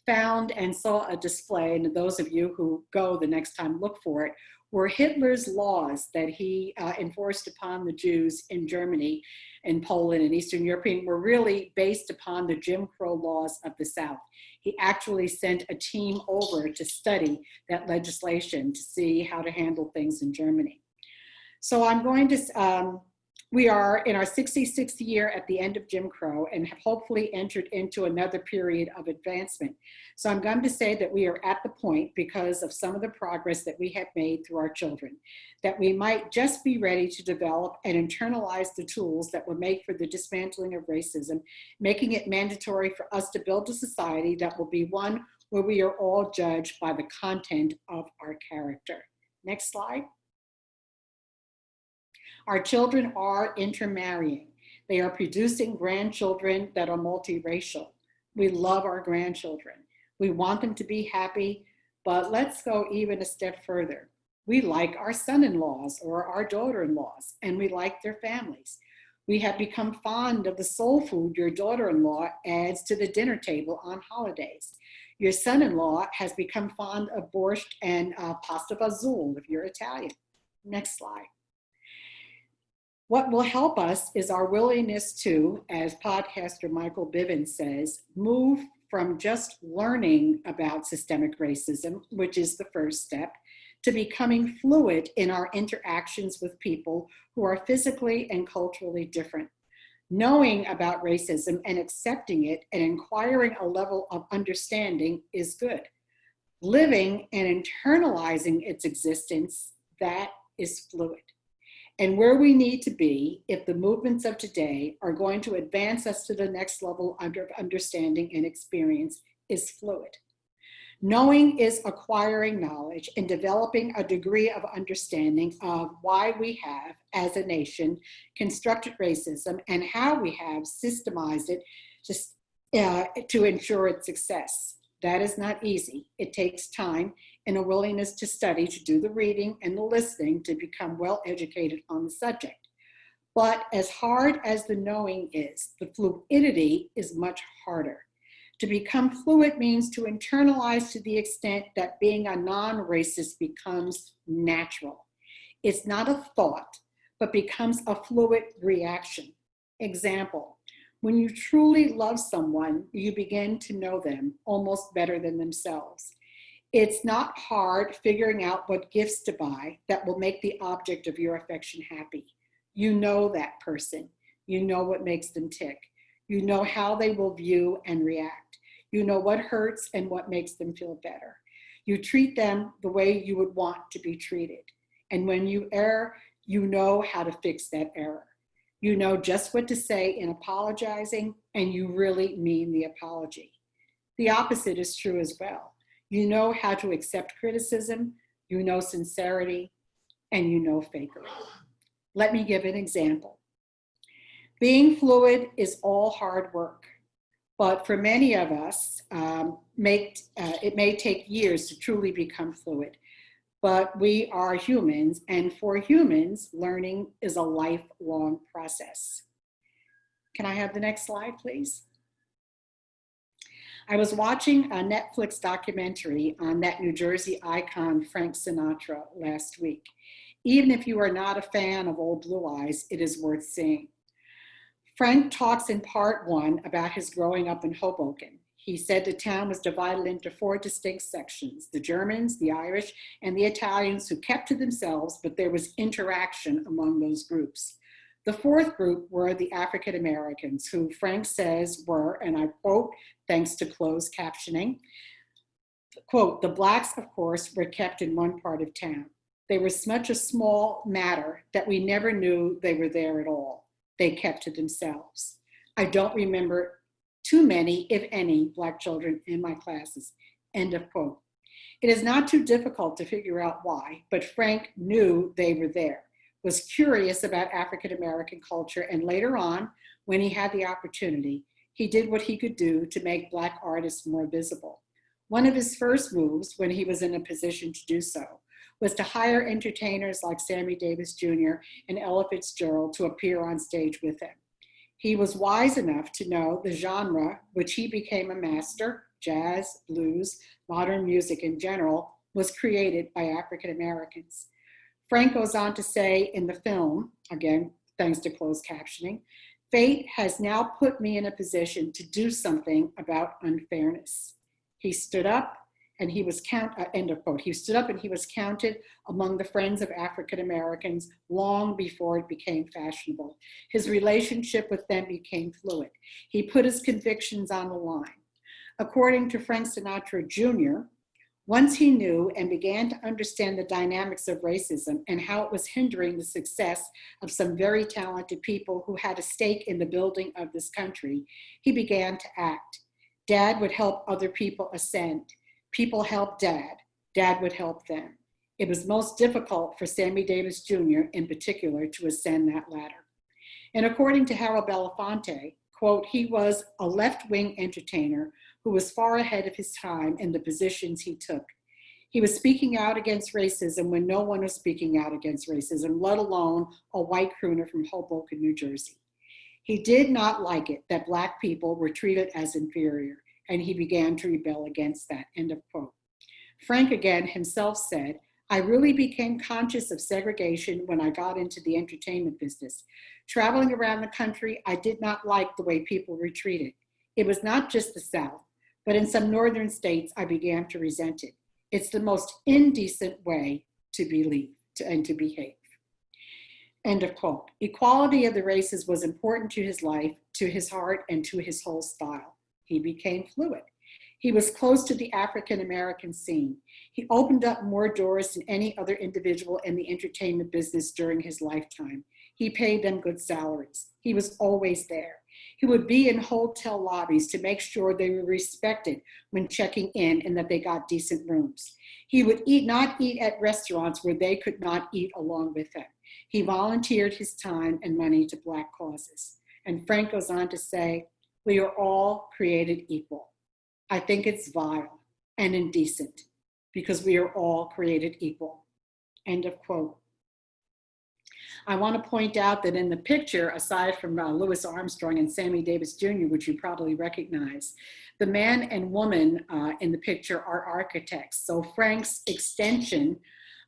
found and saw a display, and those of you who go the next time look for it, were Hitler's laws that he enforced upon the Jews in Germany and Poland and Eastern Europe were really based upon the Jim Crow laws of the South. He actually sent a team over to study that legislation to see how to handle things in Germany. So I'm going to, we are in our 66th year at the end of Jim Crow and have hopefully entered into another period of advancement. So I'm going to say that we are at the point, because of some of the progress that we have made through our children, that we might just be ready to develop and internalize the tools that will make for the dismantling of racism, making it mandatory for us to build a society that will be one where we are all judged by the content of our character. Next slide. Our children are intermarrying. They are producing grandchildren that are multiracial. We love our grandchildren. We want them to be happy, but let's go even a step further. We like our son-in-laws or our daughter-in-laws, and we like their families. We have become fond of the soul food your daughter-in-law adds to the dinner table on holidays. Your son-in-law has become fond of borscht and pasta fazool if you're Italian. Next slide. What will help us is our willingness to, as podcaster Michael Bivens says, move from just learning about systemic racism, which is the first step, to becoming fluid in our interactions with people who are physically and culturally different. Knowing about racism and accepting it and acquiring a level of understanding is good. Living and internalizing its existence, that is fluid. And where we need to be if the movements of today are going to advance us to the next level of understanding and experience is fluid. Knowing is acquiring knowledge and developing a degree of understanding of why we have, as a nation, constructed racism and how we have systemized it to ensure its success. That is not easy. It takes time and a willingness to study, to do the reading and the listening, to become well educated on the subject. But as hard as the knowing is, the fluidity is much harder. To become fluid means to internalize to the extent that being a non-racist becomes natural. It's not a thought, but becomes a fluid reaction. Example, when you truly love someone, you begin to know them almost better than themselves. It's not hard figuring out what gifts to buy that will make the object of your affection happy. You know that person. You know what makes them tick. You know how they will view and react. You know what hurts and what makes them feel better. You treat them the way you would want to be treated. And when you err, you know how to fix that error. You know just what to say in apologizing, and you really mean the apology. The opposite is true as well. You know how to accept criticism, you know sincerity, and you know fakery. Let me give an example. Being fluid is all hard work, but for many of us, it may take years to truly become fluid. But we are humans, and for humans, learning is a lifelong process. Can I have the next slide, please? I was watching a Netflix documentary on that New Jersey icon, Frank Sinatra, last week. Even if you are not a fan of Old Blue Eyes, it is worth seeing. Frank talks in part 1 about his growing up in Hoboken. He said the town was divided into 4 distinct sections: the Germans, the Irish, and the Italians, who kept to themselves, but there was interaction among those groups. The 4th group were the African Americans, who Frank says were, and I quote, thanks to closed captioning, quote, the blacks, of course, were kept in one part of town. They were such a small matter that we never knew they were there at all. They kept to themselves. I don't remember too many, if any, black children in my classes, end of quote. It is not too difficult to figure out why, but Frank knew they were there, was curious about African American culture, and later on, when he had the opportunity, he did what he could do to make black artists more visible. One of his first moves, when he was in a position to do so, was to hire entertainers like Sammy Davis Jr. and Ella Fitzgerald to appear on stage with him. He was wise enough to know the genre, which he became a master, jazz, blues, modern music in general, was created by African Americans. Frank goes on to say in the film, again, thanks to closed captioning, fate has now put me in a position to do something about unfairness. He stood up and he was end of quote. He stood up and he was counted among the friends of African Americans long before it became fashionable. His relationship with them became fluid. He put his convictions on the line. According to Frank Sinatra Jr., once he knew and began to understand the dynamics of racism and how it was hindering the success of some very talented people who had a stake in the building of this country, he began to act. Dad would help other people ascend. People helped Dad. Dad would help them. It was most difficult for Sammy Davis Jr. in particular to ascend that ladder. And according to Harold Belafonte, quote, he was a left-wing entertainer who was far ahead of his time in the positions he took. He was speaking out against racism when no one was speaking out against racism, let alone a white crooner from Hoboken, New Jersey. He did not like it that Black people were treated as inferior, and he began to rebel against that, end of quote. Frank again himself said, I really became conscious of segregation when I got into the entertainment business. Traveling around the country, I did not like the way people were treated. It was not just the South, but in some northern states, I began to resent it. It's the most indecent way to believe and to behave. End of quote. Equality of the races was important to his life, to his heart, and to his whole style. He became fluid. He was close to the African American scene. He opened up more doors than any other individual in the entertainment business during his lifetime. He paid them good salaries. He was always there. He would be in hotel lobbies to make sure they were respected when checking in and that they got decent rooms. He would not eat at restaurants where they could not eat along with him. He volunteered his time and money to Black causes. And Frank goes on to say, "We are all created equal. I think it's vile and indecent because we are all created equal." End of quote. I want to point out that in the picture, aside from Louis Armstrong and Sammy Davis Jr., which you probably recognize, the man and woman in the picture are architects. So Frank's extension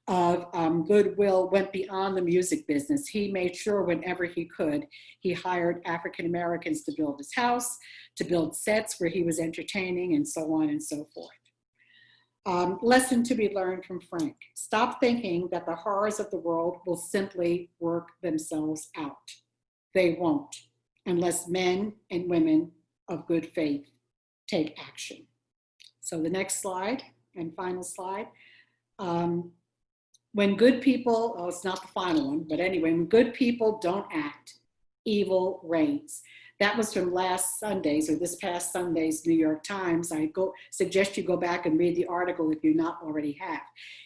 of goodwill went beyond the music business. He made sure whenever he could, he hired African Americans to build his house, to build sets where he was entertaining, and so on and so forth. Lesson to be learned from Frank. Stop thinking that the horrors of the world will simply work themselves out. They won't, unless men and women of good faith take action. So the next slide and final slide. When good people, oh, it's not the final one, but anyway, when good people don't act, evil reigns. That was from last Sunday's, or this past Sunday's New York Times. I suggest you go back and read the article if you not already have.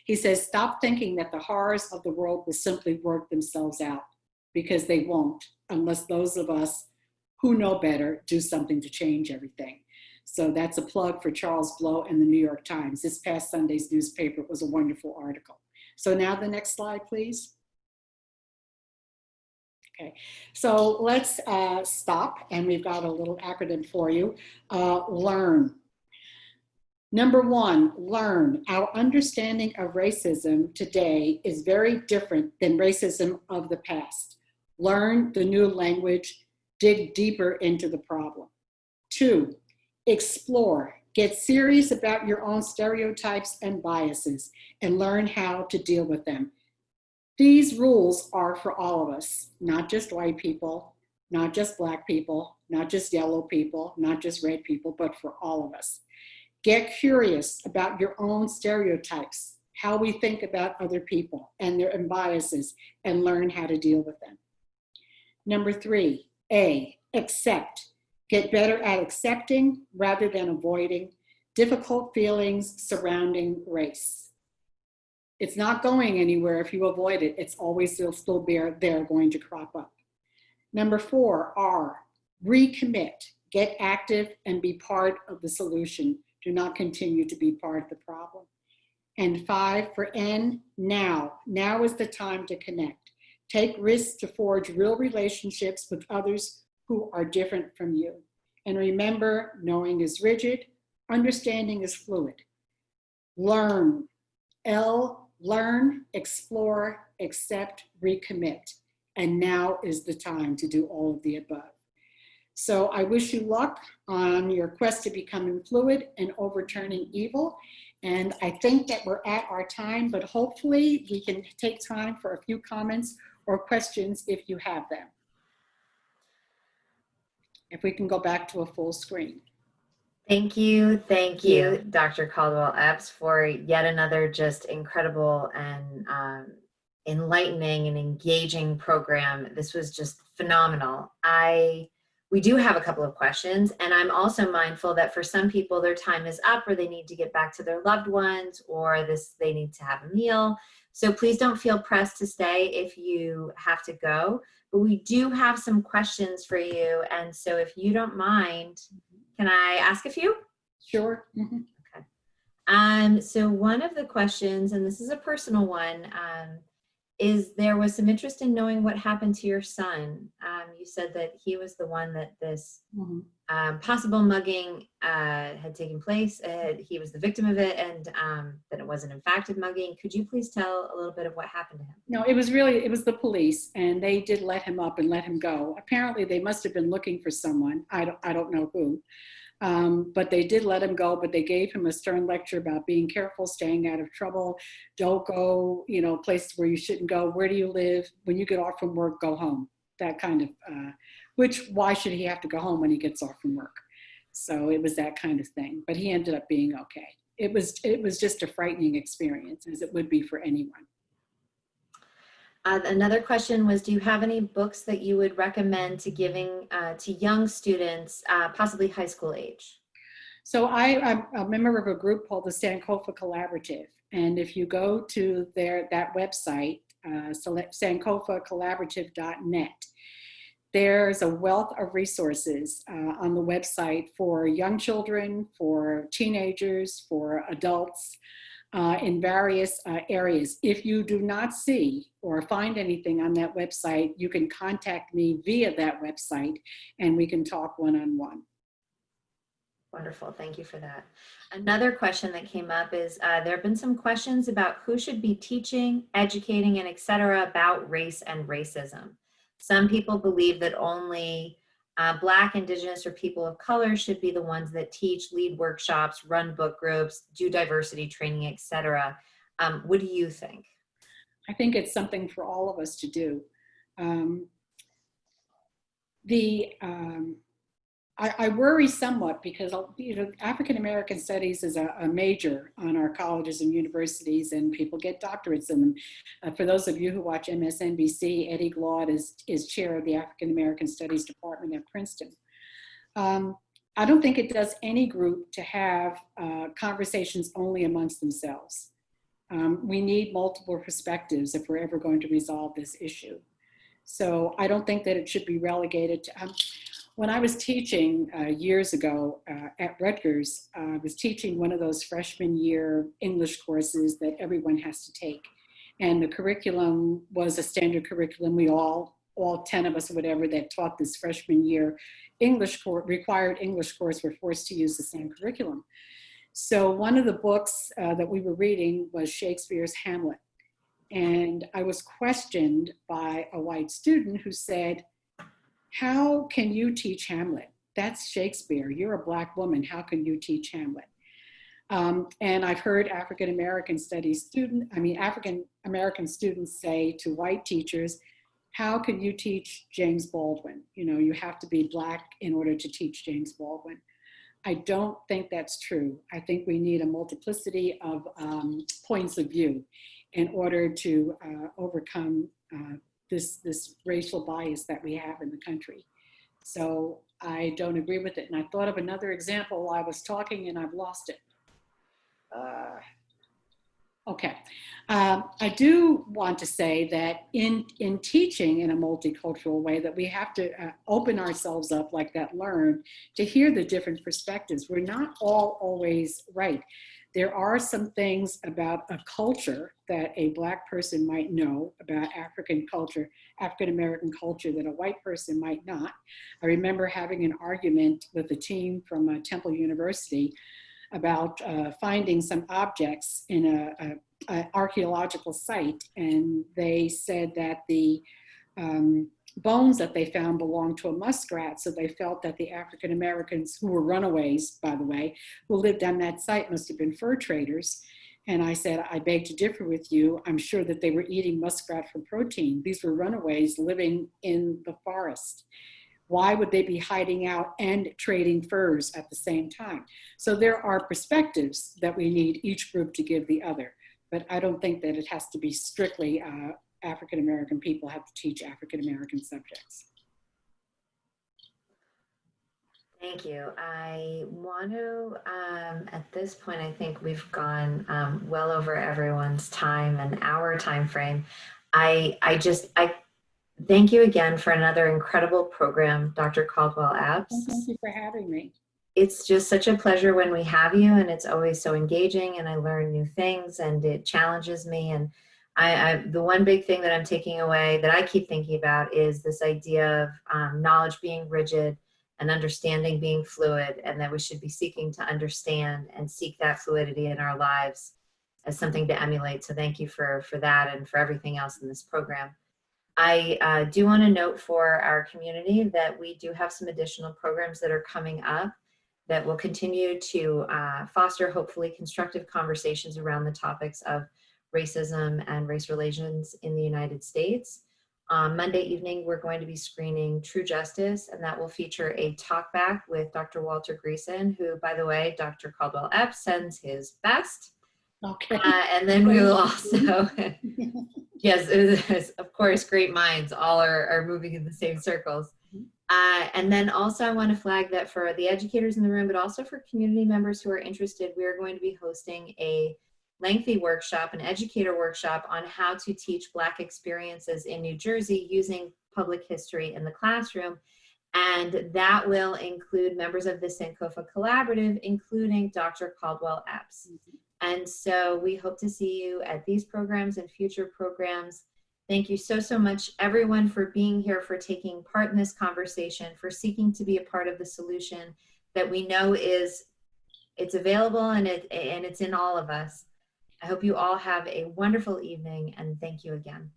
He says, stop thinking that the horrors of the world will simply work themselves out, because they won't, unless those of us who know better do something to change everything. So that's a plug for Charles Blow and the New York Times. This past Sunday's newspaper was a wonderful article. So now the next slide, please. Okay, so let's stop, and we've got a little acronym for you. Learn. Number one, learn. Our understanding of racism today is very different than racism of the past. Learn the new language, dig deeper into the problem. Two, explore. Get serious about your own stereotypes and biases and learn how to deal with them. These rules are for all of us, not just white people, not just Black people, not just yellow people, not just red people, but for all of us. Get curious about your own stereotypes, how we think about other people and their biases, and learn how to deal with them. Number three, A, accept. Get better at accepting rather than avoiding difficult feelings surrounding race. It's not going anywhere if you avoid it. It's always still there going to crop up. Number four, R, recommit. Get active and be part of the solution. Do not continue to be part of the problem. And five, for N, now. Now is the time to connect. Take risks to forge real relationships with others who are different from you. And remember, knowing is rigid, understanding is fluid. Learn. L, learn, explore, accept, recommit. And now is the time to do all of the above. So I wish you luck on your quest to becoming fluid and overturning evil. And I think that we're at our time, but hopefully we can take time for a few comments or questions if you have them. If we can go back to a full screen. Thank you, Dr. Caldwell Epps, for yet another just incredible and enlightening and engaging program. This was just phenomenal. We do have a couple of questions, and I'm also mindful that for some people their time is up, or they need to get back to their loved ones, or they need to have a meal. So please don't feel pressed to stay if you have to go. But we do have some questions for you, and so if you don't mind, can I ask a few? Sure. Mm-hmm. Okay. So one of the questions, and this is a personal one, is there was some interest in knowing what happened to your son. You said that he was the one that this possible mugging had taken place. He was the victim of it, and that it wasn't in fact a mugging. Could you please tell a little bit of what happened to him? No, it was the police, and they did let him up and let him go. Apparently they must have been looking for someone. I don't know who. But they did let him go, but they gave him a stern lecture about being careful, staying out of trouble, don't go, places where you shouldn't go. Where do you live? When you get off from work, go home. That kind of, why should he have to go home when he gets off from work? So it was that kind of thing, but he ended up being okay. It was just a frightening experience, as it would be for anyone. Another question was, do you have any books that you would recommend to giving to young students, possibly high school age? So I'm a member of a group called the Sankofa Collaborative. And if you go to that website, sankofacollaborative.net, there's a wealth of resources on the website for young children, for teenagers, for adults, in various areas. If you do not see or find anything on that website, you can contact me via that website and we can talk one-on-one. Wonderful, thank you for that. Another question that came up is, there have been some questions about who should be teaching, educating, and et cetera about race and racism. Some people believe that only Black, Indigenous, or people of color should be the ones that teach, lead workshops, run book groups, do diversity training, et cetera. What do you think? I think it's something for all of us to do. I worry somewhat because, African American studies is a major on our colleges and universities, and people get doctorates in them. For those of you who watch MSNBC, Eddie Glaude is chair of the African American Studies Department at Princeton. I don't think it does any group to have conversations only amongst themselves. We need multiple perspectives if we're ever going to resolve this issue. So I don't think that it should be relegated to, when I was teaching years ago at Rutgers, I was teaching one of those freshman year English courses that everyone has to take. And the curriculum was a standard curriculum. We all 10 of us or whatever that taught this freshman year required English course were forced to use the same curriculum. So one of the books that we were reading was Shakespeare's Hamlet. And I was questioned by a white student who said, "How can you teach Hamlet? That's Shakespeare. You're a Black woman. How can you teach Hamlet?" And I've heard African American students say to white teachers, "How can you teach James Baldwin? You have to be Black in order to teach James Baldwin." I don't think that's true. I think we need a multiplicity of points of view in order to overcome this racial bias that we have in the country. So I don't agree with it. And I thought of another example while I was talking and I've lost it. Okay. I do want to say that in teaching in a multicultural way, that we have to open ourselves up like that learn to hear the different perspectives. We're not all always right. There are some things about a culture that a Black person might know about African culture, African American culture, that a white person might not. I remember having an argument with a team from Temple University about finding some objects in a archaeological site, and they said that the bones that they found belonged to a muskrat, so they felt that the African Americans, who were runaways, by the way, who lived on that site must have been fur traders. And I said, I beg to differ with you. I'm sure that they were eating muskrat for protein. These were runaways living in the forest. Why would they be hiding out and trading furs at the same time? So there are perspectives that we need each group to give the other, but I don't think that it has to be strictly African American people have to teach African American subjects. Thank you. I want to, at this point, I think we've gone well over everyone's time and our time frame. I thank you again for another incredible program, Dr. Caldwell Epps. Thank you for having me. It's just such a pleasure when we have you, and it's always so engaging, and I learn new things, and it challenges me. And the one big thing that I'm taking away that I keep thinking about is this idea of knowledge being rigid and understanding being fluid, and that we should be seeking to understand and seek that fluidity in our lives as something to emulate. So thank you for that and for everything else in this program. I do want to note for our community that we do have some additional programs that are coming up that will continue to foster, hopefully, constructive conversations around the topics of racism and race relations in the United States. Monday evening, we're going to be screening True Justice, and that will feature a talk back with Dr. Walter Greason, who, by the way, Dr. Caldwell Epps sends his best. Okay. And then we will also, yes, it is, of course, great minds all are moving in the same circles. And then also I want to flag that for the educators in the room, but also for community members who are interested, we are going to be hosting a lengthy workshop, an educator workshop on how to teach Black experiences in New Jersey using public history in the classroom. And that will include members of the Sankofa Collaborative, including Dr. Caldwell Epps. And so we hope to see you at these programs and future programs. Thank you so, so much, everyone, for being here, for taking part in this conversation, for seeking to be a part of the solution that we know it's available and it's in all of us. I hope you all have a wonderful evening, and thank you again.